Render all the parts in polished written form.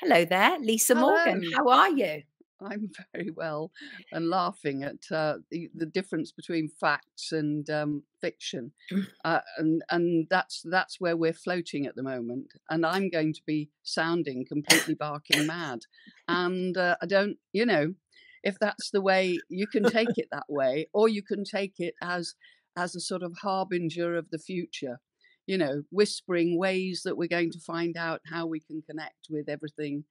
Hello there, Lisa Morgan. Hello. How are you? I'm very well and laughing at the difference between facts and fiction. And that's where we're floating at the moment. And I'm going to be sounding completely barking mad. And I don't, if that's the way, you can take it that way, or you can take it as a sort of harbinger of the future. Whispering ways that we're going to find out how we can connect with everything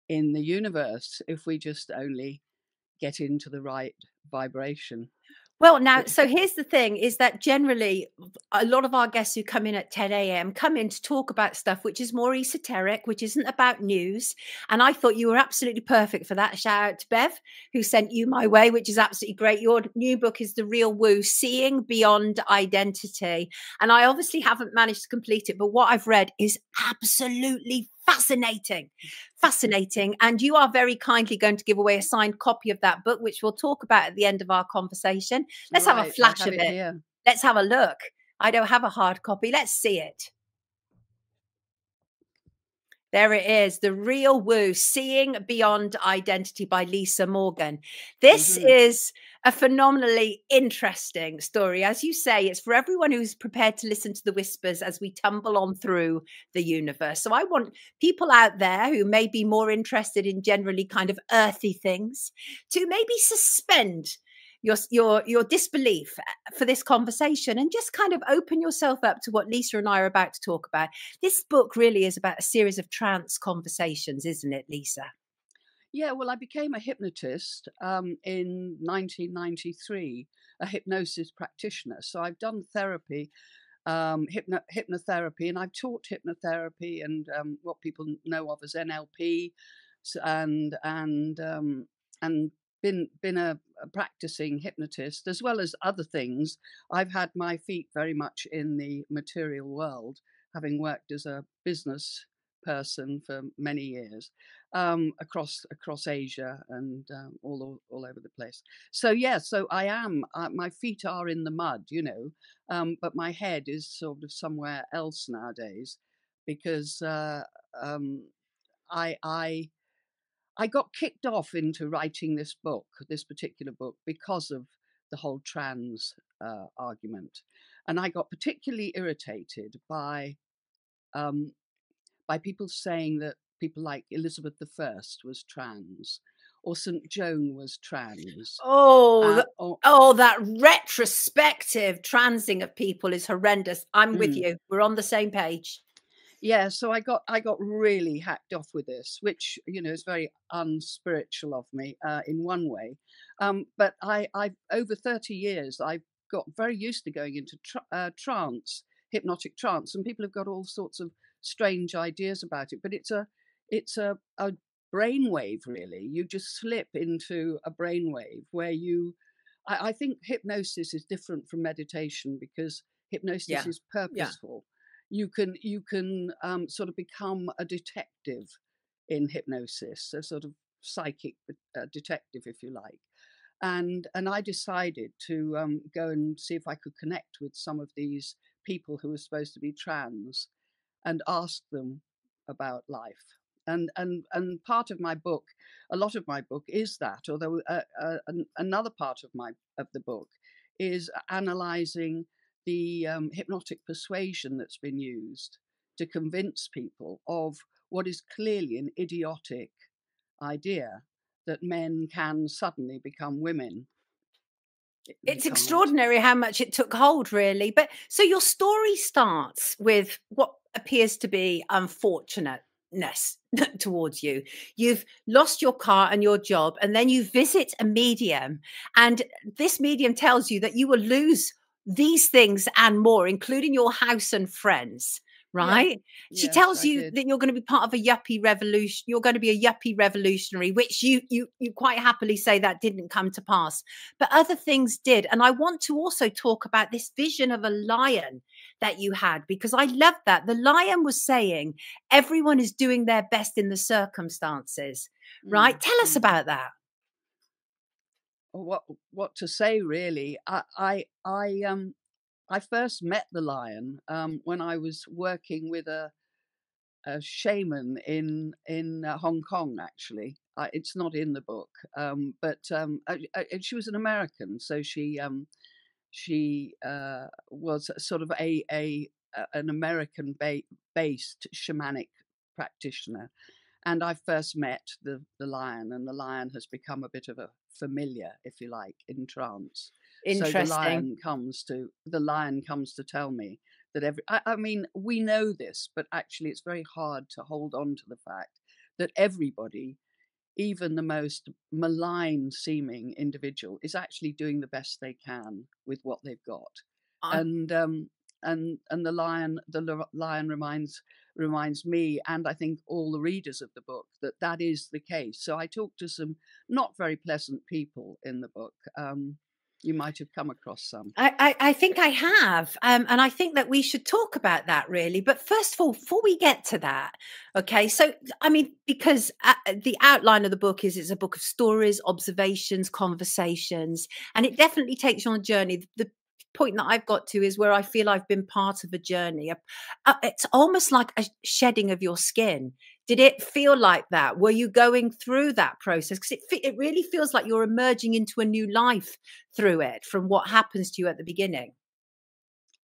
in the universe if we just only get into the right vibration. Well, now, But so here's the thing is that generally a lot of our guests who come in at 10 a.m. come in to talk about stuff which is more esoteric, which isn't about news. And I thought you were absolutely perfect for that. Shout out to Bev, who sent you my way, which is absolutely great. Your new book is The Real Woo, Seeing Beyond Identity. And I obviously haven't managed to complete it, but what I've read is absolutely fascinating. And you are very kindly going to give away a signed copy of that book, which we'll talk about at the end of our conversation. Let's have a right, I flash have of it it. here. Let's have a look. I don't have a hard copy. Let's see it. There it is, The Real Woo, Seeing Beyond Identity by Lisa Morgan. This Hmm. is a phenomenally interesting story. As you say, it's for everyone who's prepared to listen to the whispers as we tumble on through the universe. So I want people out there who may be more interested in generally kind of earthy things to maybe suspend your disbelief for this conversation and just kind of open yourself up to what Lisa and I are about to talk about. This book really is about a series of trance conversations, isn't it, Lisa? Yeah, well, I became a hypnotist in 1993, a hypnosis practitioner. So I've done therapy, hypnotherapy, and I've taught hypnotherapy and what people know of as NLP, and been a practicing hypnotist as well as other things. I've had my feet very much in the material world, having worked as a business person for many years, across Asia and all over the place. So yeah, so I am. My feet are in the mud, but my head is sort of somewhere else nowadays because um, I I got kicked off into writing this particular book, because of the whole trans argument, and I got particularly irritated um, by people saying that people like Elizabeth I was trans, or St Joan was trans, Oh, or that retrospective transing of people is horrendous. I'm with mm, you. We're on the same page. yeah. So I got really hacked off with this, which is very unspiritual of me in one way. But I over 30 years I've got very used to going into trance, hypnotic trance, and people have got all sorts of strange ideas about it. But it's a brainwave, really. You just slip into a brainwave where you. I think hypnosis is different from meditation because hypnosis Yeah. is Yeah. purposeful. You can sort of become a detective in hypnosis, a sort of psychic detective, if you like. And I decided to go and see if I could connect with some of these people who were supposed to be trans and ask them about life. And part of my book, a lot of my book is that. Although another part of the book is analysing the hypnotic persuasion that's been used to convince people of what is clearly an idiotic idea, that men can suddenly become women. They It's can't. extraordinary how much it took hold, really. But so your story starts with what appears to be unfortunateness towards you. You've lost your car and your job, and then you visit a medium, and this medium tells you that you will lose these things and more, including your house and friends. Yeah. Right? She Yes, tells I you did. that you're going to be part of a yuppie revolution. You're going to be a yuppie revolutionary, which you quite happily say that didn't come to pass, but other things did. And I want to also talk about this vision of a lion that you had, because I love that. The lion was saying, everyone is doing their best in the circumstances, right? Mm, Tell us mm. about that. What to say, really? I first met the lion when I was working with a shaman in Hong Kong. Actually, it's not in the book, but she was an American, so she was sort of an American based shamanic practitioner. And I first met the lion, and the lion has become a bit of a familiar, if you like, in trance. So Interesting. the lion comes to tell me that I mean, we know this, but actually it's very hard to hold on to the fact that everybody, even the most malign seeming individual, is actually doing the best they can with what they've got. I And the lion reminds me, and I think all the readers of the book, that that is the case. So I talked to some not very pleasant people in the book. You might have come across some. I think I have, and I think that we should talk about that really. But first of all, before we get to that, okay. So I mean, because the outline of the book is it's a book of stories, observations, conversations, and it definitely takes you on a journey. The point that I've got to is where I feel I've been part of a journey. It's almost like a shedding of your skin. Did it feel like that? Were you going through that process? Because it really feels like you're emerging into a new life through it from what happens to you at the beginning.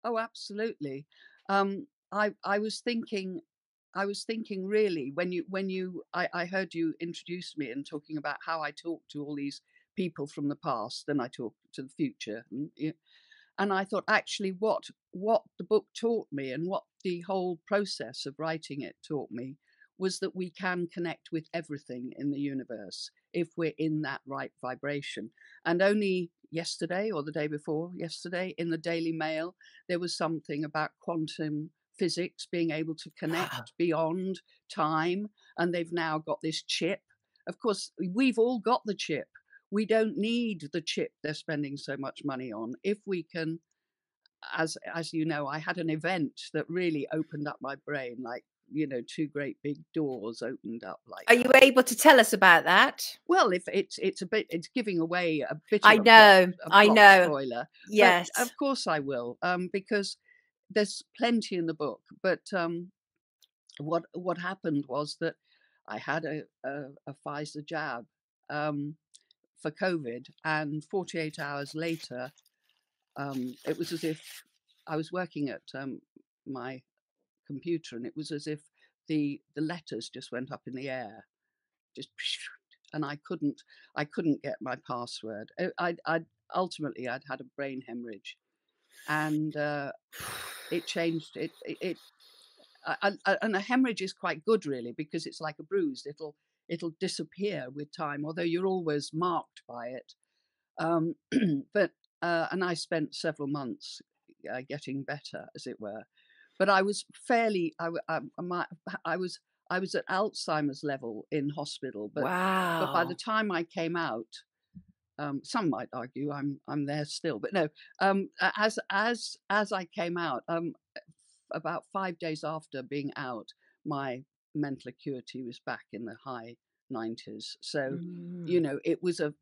Oh, absolutely. I was thinking, really, I heard you introduce me and talking about how I talk to all these people from the past and I talk to the future. And I thought, actually, what the book taught me and what the whole process of writing it taught me was that we can connect with everything in the universe if we're in that right vibration. And only yesterday or the day before yesterday in the Daily Mail, there was something about quantum physics being able to Wow. connect beyond time. And they've now got this chip. Of course, we've all got the chip. We don't need the chip they're spending so much money on. If we can, as you know, I had an event that really opened up my brain, like, two great big doors opened up like Are you that. able to tell us about that? Well, if it's giving away a bit I of know, a I plot know. spoiler, but Yes. of course I will, because there's plenty in the book. But what happened was that I had a Pfizer jab, for COVID, and 48 hours later, it was as if I was working at my computer, and it was as if the letters just went up in the air, just, and I couldn't get my password. I'd ultimately I'd had a brain hemorrhage, and it changed it. And a hemorrhage is quite good, really, because it's like a bruise. It'll disappear with time, although you're always marked by it. Um, but and I spent several months getting better, as it were. But I was fairly, I was I was at Alzheimer's level in hospital. But by the Wow. time I came out, some might argue I'm there still. But no, as I came out, about 5 days after being out, my mental acuity was back in the high 90s. So, Mm. it was a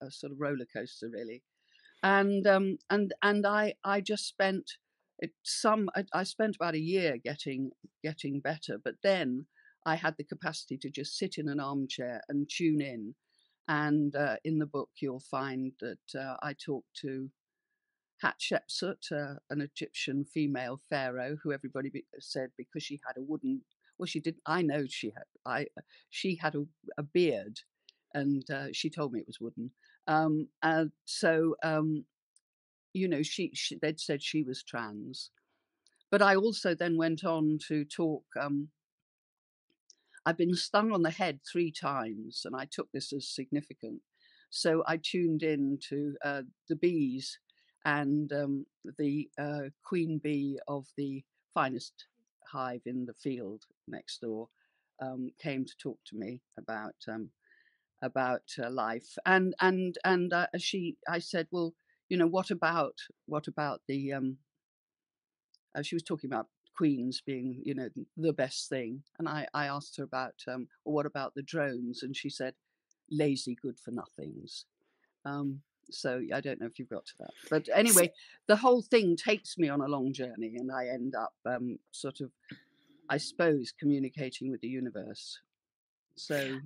sort of roller coaster, really. And I just spent I spent about a year getting better, but then I had the capacity to just sit in an armchair and tune in. And in the book, you'll find that I talk to Hatshepsut, an Egyptian female pharaoh, who everybody said, because she had a wooden. Well, she didn't. I know she had a beard, and she told me it was wooden. So they'd said she was trans. But I also then went on to talk. I've been stung on the head 3 times, and I took this as significant. So I tuned in to the bees, and the queen bee of the finest hive in the field next door came to talk to me about life. And I said, well, what about the she was talking about queens being, the best thing. And I asked her about, well, what about the drones? And she said, lazy good for nothings. So I don't know if you've got to that. But anyway, the whole thing takes me on a long journey, and I end up sort of, I suppose, communicating with the universe. So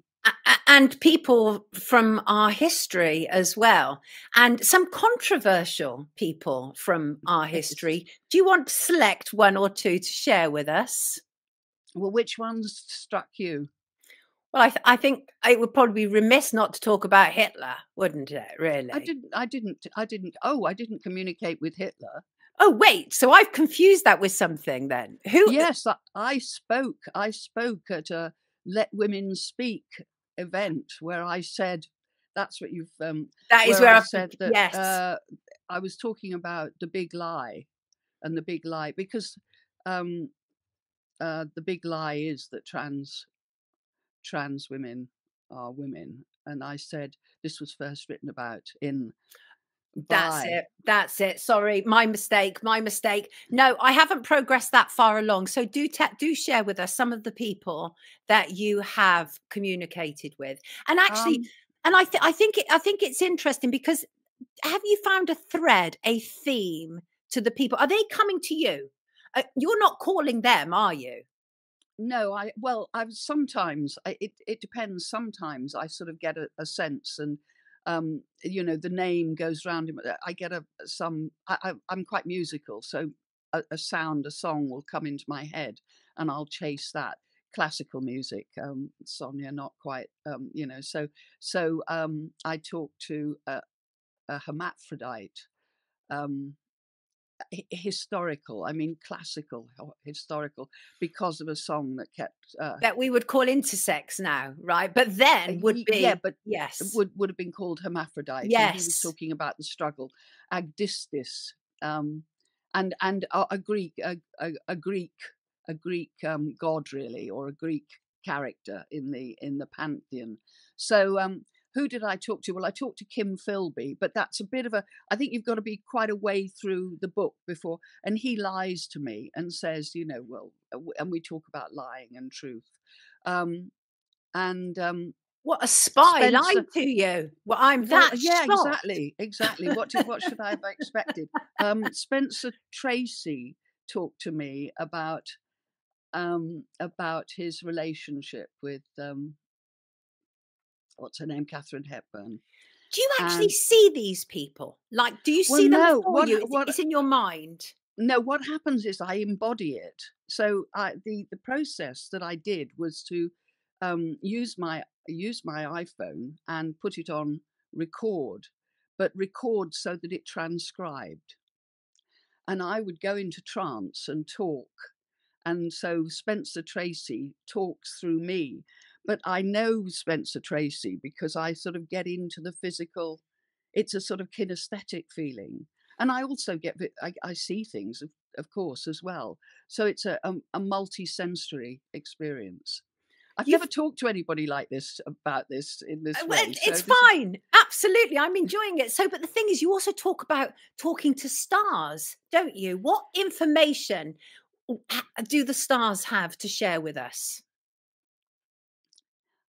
And people from our history as well, and some controversial people from our yes. history. Do you want to select one or two to share with us? Well, which ones struck you? Well, I think it would probably be remiss not to talk about Hitler, wouldn't it, really? I didn't communicate with Hitler. Oh, wait, so I've confused that with something then. Who Yes, I spoke at a Let Women Speak event where I said, that's what you've, that is where where I I've said that yes, I was talking about the big lie and the big lie because um, the big lie is that trans women are women. And I said this was first written about in that's by it, that's it. Sorry, my mistake, my mistake. No, I haven't progressed that far along, so do share with us some of the people that you have communicated with. And actually um, and I think it's interesting because have you found a thread, a theme to the people? Are they coming to you? You're not calling them, are you? No, I sometimes it depends. Sometimes I sort of get a sense, and the name goes round. I get I'm quite musical, so a sound, a song will come into my head, and I'll chase that. Classical music, Sonia, not quite, I talk to a hermaphrodite. Um, Historical, I mean classical, historical, because of a song that kept That we would call intersex now, right? But then would yeah, be but yes. would have been called hermaphrodite, and he was Yes. talking about the struggle, agdistis, um, and a Greek, a Greek god really, or a Greek character in the pantheon. So who did I talk to? Well, I talked to Kim Philby, but that's a bit of a. I think you've got to be quite a way through the book before, and he lies to me and says, well, and we talk about lying and truth. Um, and What a spy Spencer, lied to you. Well, I'm well, that yeah, shocked. exactly. What should I have expected? Spencer Tracy talked to me about his relationship with what's her name, Catherine Hepburn, Do you actually and see these people? Like, do you well, see them no, before you? It's in your mind. no, what happens is I embody it. So the process that I did was to use my iPhone and put it on record, but record so that it transcribed. And I would go into trance and talk. And so Spencer Tracy talks through me. But I know Spencer Tracy because I sort of get into the physical, it's a sort of kinesthetic feeling. And I also I see things, of course, as well. So it's a multi-sensory experience. I've never You've talked to anybody like this about this in this well, way. So it's this is fine. Absolutely. I'm enjoying it. So, but the thing is, you also talk about talking to stars, don't you? What information do the stars have to share with us?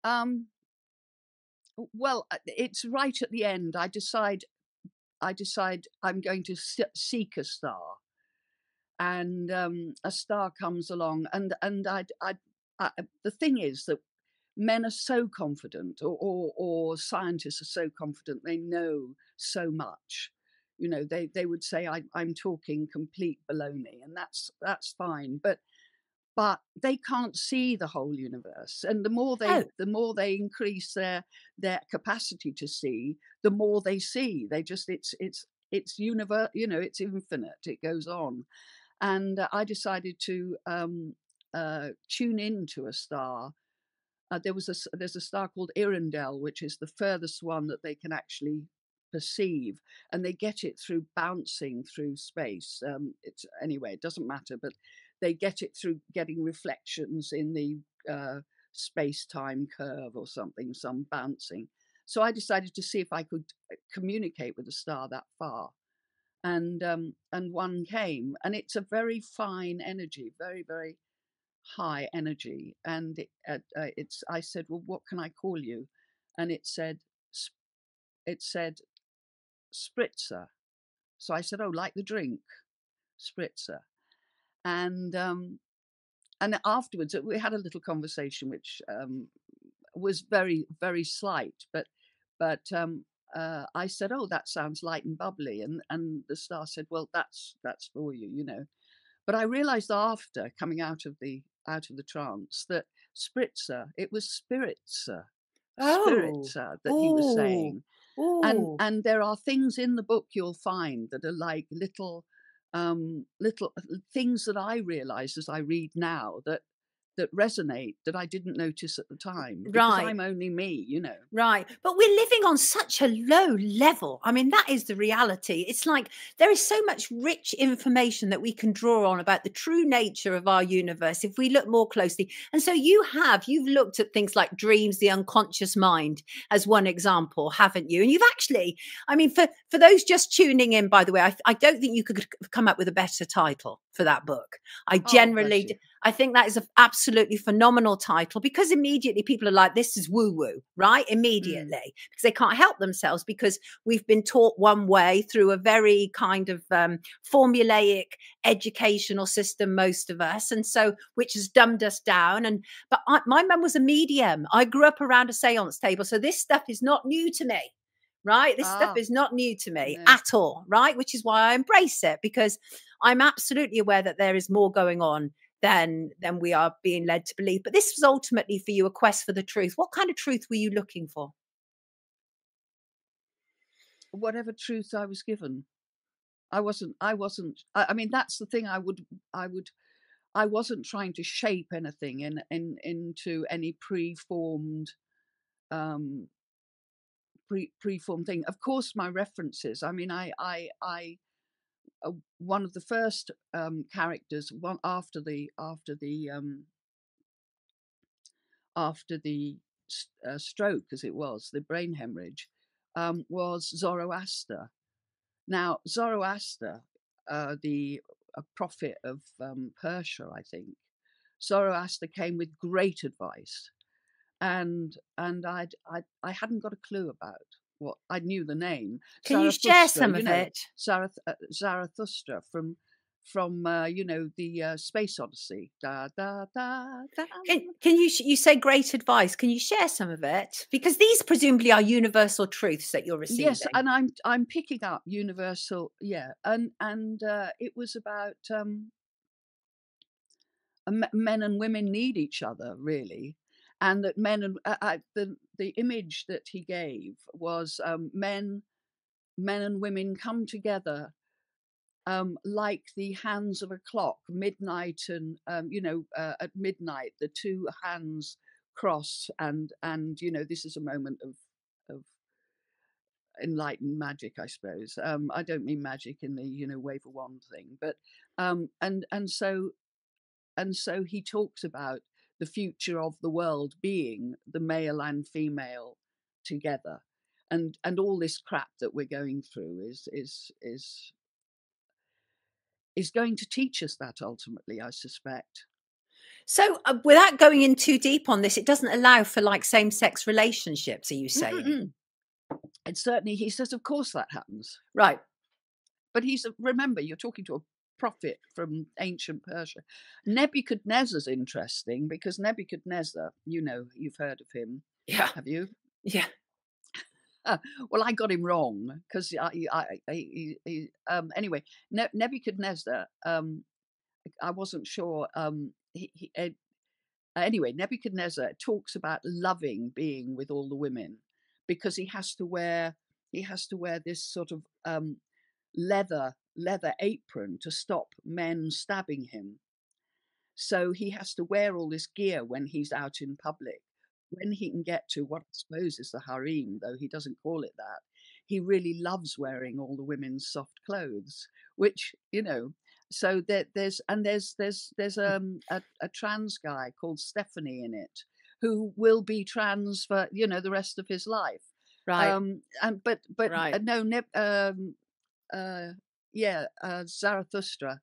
um, well, it's right at the end. I decide I'm going to seek a star, and a star comes along, and the thing is that men are so confident, or scientists are so confident, they know so much. They would say I'm talking complete baloney, and that's fine, but they can't see the whole universe, and Oh, the more they increase their capacity to see, the more they see. They just it's universe, it's infinite, it goes on. And I decided to tune in to a star. There's a star called Earendel, which is the furthest one that they can actually perceive, and they get it through bouncing through space. It's anyway, it doesn't matter, but they get it through getting reflections in the space-time curve or something, some bouncing. So I decided to see if I could communicate with a star that far, and one came, and it's a very fine energy, very very high energy. And it's I said, well, what can I call you? And it said spritzer. So I said, oh, like the drink, spritzer. And afterwards we had a little conversation, which was very, very slight, but I said, oh, that sounds light and bubbly, and the star said, well, that's for you, you know. But I realized after coming out of the trance that spritzer, it was spiritzer, Oh. that he was Ooh. saying. Ooh. And there are things in the book you'll find that are like little things that I realize as I read now that resonate, that I didn't notice at the time, because Right. I'm only me, you know. Right. But we're living on such a low level. I mean, that is the reality. It's like there is so much rich information that we can draw on about the true nature of our universe if we look more closely. And so you've looked at things like dreams, the unconscious mind as one example, haven't you? And you've actually, I mean, for those just tuning in, by the way, I don't think you could come up with a better title for that book. I Oh, bless generally, you. I think that is an absolutely phenomenal title, because immediately people are like, this is woo woo, right? Immediately, because they can't help themselves, because we've been taught one way through a very kind of formulaic educational system, most of us. And so, which has dumbed us down. But my mum was a medium. I grew up around a seance table. So this stuff is not new to me. Right. This stuff Ah, is not new to me no. at all. Right. Which is why I embrace it, because I'm absolutely aware that there is more going on than we are being led to believe. But this was ultimately for you a quest for the truth. What kind of truth were you looking for? Whatever truth I was given. I mean, that's the thing. I wasn't trying to shape anything into any preformed um preformed thing. Of course, my references. I mean, I one of the first characters, one after the stroke, as it was, the brain hemorrhage, was Zoroaster. Now, Zoroaster, the a prophet of Persia, I think. Zoroaster came with great advice, and I hadn't got a clue about what. I knew the name Can you share Zarathustra, some you of know, it? Zarathustra from you know, the Space Odyssey. Da da da da. Can you say great advice? Can you share some of it? Because these presumably are universal truths that you're Yes, receiving. and I'm picking up universal, yeah, and it was about men and women need each other, really, and that men and the image that he gave was men and women come together, like the hands of a clock, midnight, and you know, at midnight the two hands cross, and you know, this is a moment of enlightened magic, I suppose. I don't mean magic in the, you know, wave a wand thing, but and so he talks about the future of the world being the male and female together, and all this crap that we're going through is going to teach us that ultimately, I suspect. So, without going in too deep on this, it doesn't allow for like same-sex relationships, are you saying? Mm-mm-mm. And certainly, he says, of course that happens. Right. But remember, you're talking to a prophet from ancient Persia. Nebuchadnezzar's interesting because Nebuchadnezzar, you know, you've heard of him, Yeah. have you? Yeah. Well, I got him wrong because anyway, Nebuchadnezzar. I wasn't sure. Anyway, Nebuchadnezzar talks about loving being with all the women because he has to wear this sort of leather apron to stop men stabbing him. So he has to wear all this gear when he's out in public. When he can get to what I suppose is the harem, though he doesn't call it that, he really loves wearing all the women's soft clothes, which, you know, so there's a trans guy called Stephanie in it who will be trans for, you know, the rest of his life. Right. And but Right. no, yeah, Zoroaster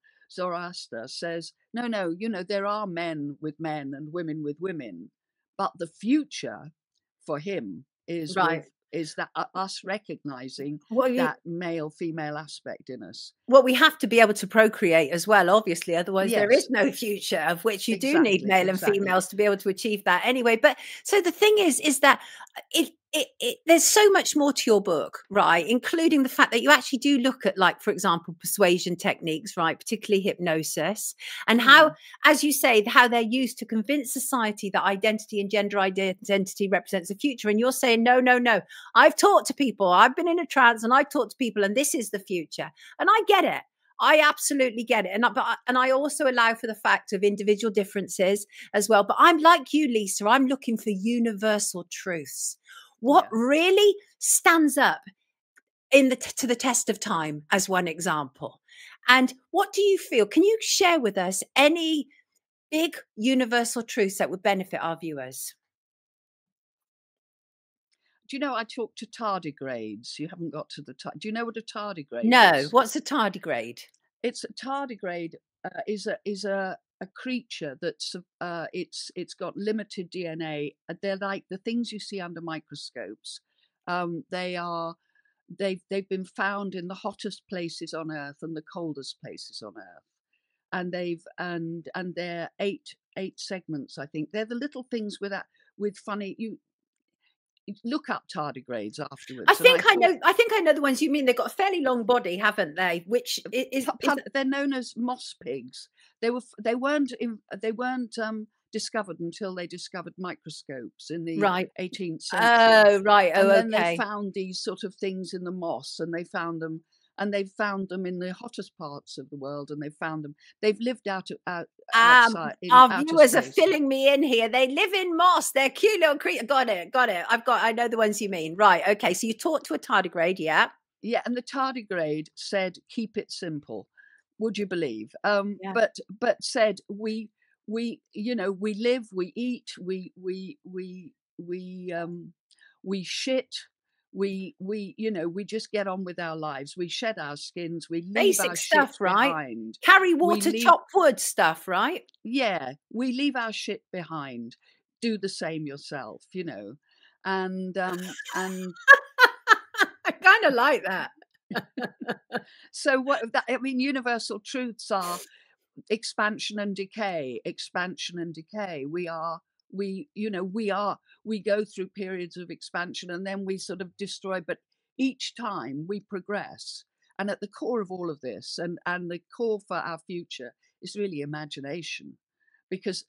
says, no, no, you know, there are men with men and women with women, but the future for him is Right. is that us recognizing Well, that male-female aspect in us. well, we have to be able to procreate as well, obviously, otherwise there is Yes, no future, of which you do need exactly, male and exactly. females to be able to achieve that anyway. But so the thing is that there's so much more to your book, right? Including the fact that you actually do look at, like, for example, persuasion techniques, right? Particularly hypnosis, and how, Mm. as you say, how they're used to convince society that identity and gender identity represents the future. And you're saying, no, no, no. I've talked to people, I've been in a trance and I've talked to people, and this is the future. And I get it. I absolutely get it. And I also allow for the fact of individual differences as well. But I'm like you, Lisa, I'm looking for universal truths. What Yeah. really stands up to the test of time, as one example? And what do you feel? Can you share with us any big universal truths that would benefit our viewers? Do you know I talk to tardigrades? You haven't got to the do you know what a tardigrade No. is? What's a tardigrade? It's a tardigrade is a creature that's it's got limited DNA. They're like the things you see under microscopes. They are they've been found in the hottest places on Earth and the coldest places on Earth, and they're eight segments. I think they're the little things with funny. You look up tardigrades afterwards, and I talk. I think I know the ones you mean. They've got a fairly long body, haven't they? Which is They're known as moss pigs. They weren't discovered until they discovered microscopes in the right. 18th century, Oh, right. Oh, and then they okay. found these sort of things in the moss, and they found them in the hottest parts of the world, and they've lived outside in Our outer viewers are space. filling me in here. They live in moss. They're cute little creatures. Got it. Got it. I know the ones you mean. Right. Okay. So you talked to a tardigrade. Yeah. Yeah, and the tardigrade said, "Keep it simple." Would you believe? Yeah. But said we live, we eat, we shit, we just get on with our lives. We shed our skins, we leave Basic our shit stuff, right? behind. Carry We water, leave, chop wood stuff, right? yeah, we leave our shit behind. Do the same yourself, and I kind of like that. so universal truths are expansion and decay, expansion and decay. We go through periods of expansion and then we sort of destroy, but each time we progress. And at the core of all of this, and the core for our future, is really imagination, because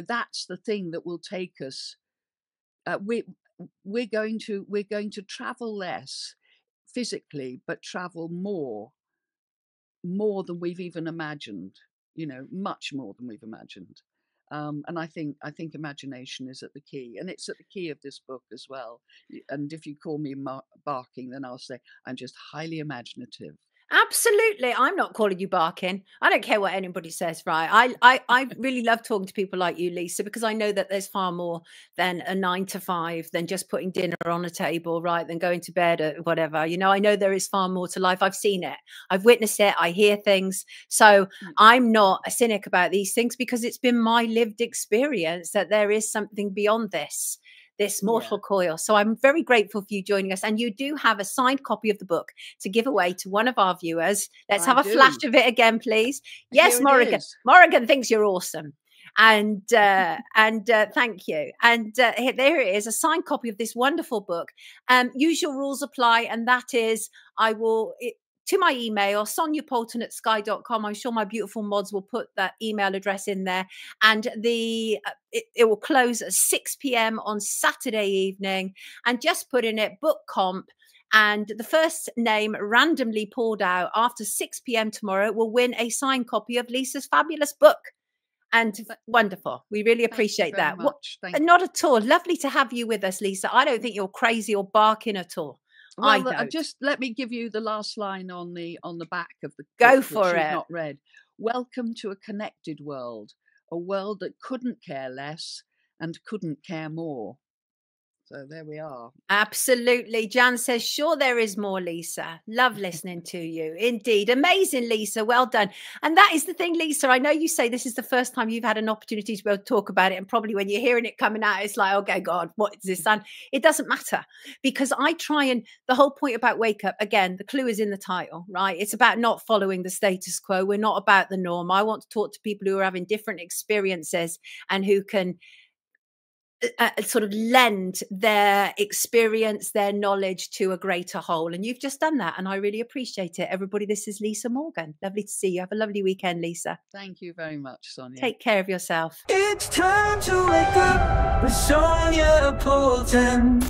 that's the thing that will take us. We're going to travel less physically, but travel more than we've even imagined, much more than we've imagined. And I think imagination is at the key, and it's at the key of this book as well. And if you call me barking, then I'll say I'm just highly imaginative. Absolutely. I'm not calling you barking. I don't care what anybody says, right? I really love talking to people like you, Lisa, because I know that there's far more than a 9 to 5, than just putting dinner on a table, right? Than going to bed or whatever. I know there is far more to life. I've seen it. I've witnessed it. I hear things. So Mm. I'm not a cynic about these things, because it's been my lived experience that there is something beyond this Yeah, mortal coil. So I'm very grateful for you joining us. And you do have a signed copy of the book to give away to one of our viewers. Let's I have a flash do. of it again, please. Yes, Here it Morrigan. is. Morrigan thinks you're awesome. And thank you. And there it is, a signed copy of this wonderful book. Usual rules apply, and that is, to my email, soniapoulton@sky.com. I'm sure my beautiful mods will put that email address in there. And it will close at 6 p.m. on Saturday evening. And just put in it book comp. And the first name randomly pulled out after 6 p.m. tomorrow will win a signed copy of Lisa's fabulous book. And wonderful. We really Thank you appreciate very that. much. Thank Not at all. Lovely to have you with us, Lisa. I don't think you're crazy or barking at all. I Well, don't. just let me give you the last line on the back of the Go book, which for you've it. not read. Welcome to a connected world, a world that couldn't care less and couldn't care more. So there we are. Absolutely. Jan says, sure, there is more, Lisa. Love listening to you. Indeed. Amazing, Lisa. Well done. And that is the thing, Lisa. I know you say this is the first time you've had an opportunity to be able to talk about it. And probably when you're hearing it coming out, it's like, okay, God, what is this? And it doesn't matter, because I try, and the whole point about Wake Up, again, the clue is in the title, right? It's about not following the status quo. We're not about the norm. I want to talk to people who are having different experiences and who can sort of lend their experience, their knowledge to a greater whole. And you've just done that. And I really appreciate it. Everybody, this is Lisa Morgan. Lovely to see you. Have a lovely weekend, Lisa. Thank you very much, Sonia. Take care of yourself. It's time to wake up with Sonia Poulton.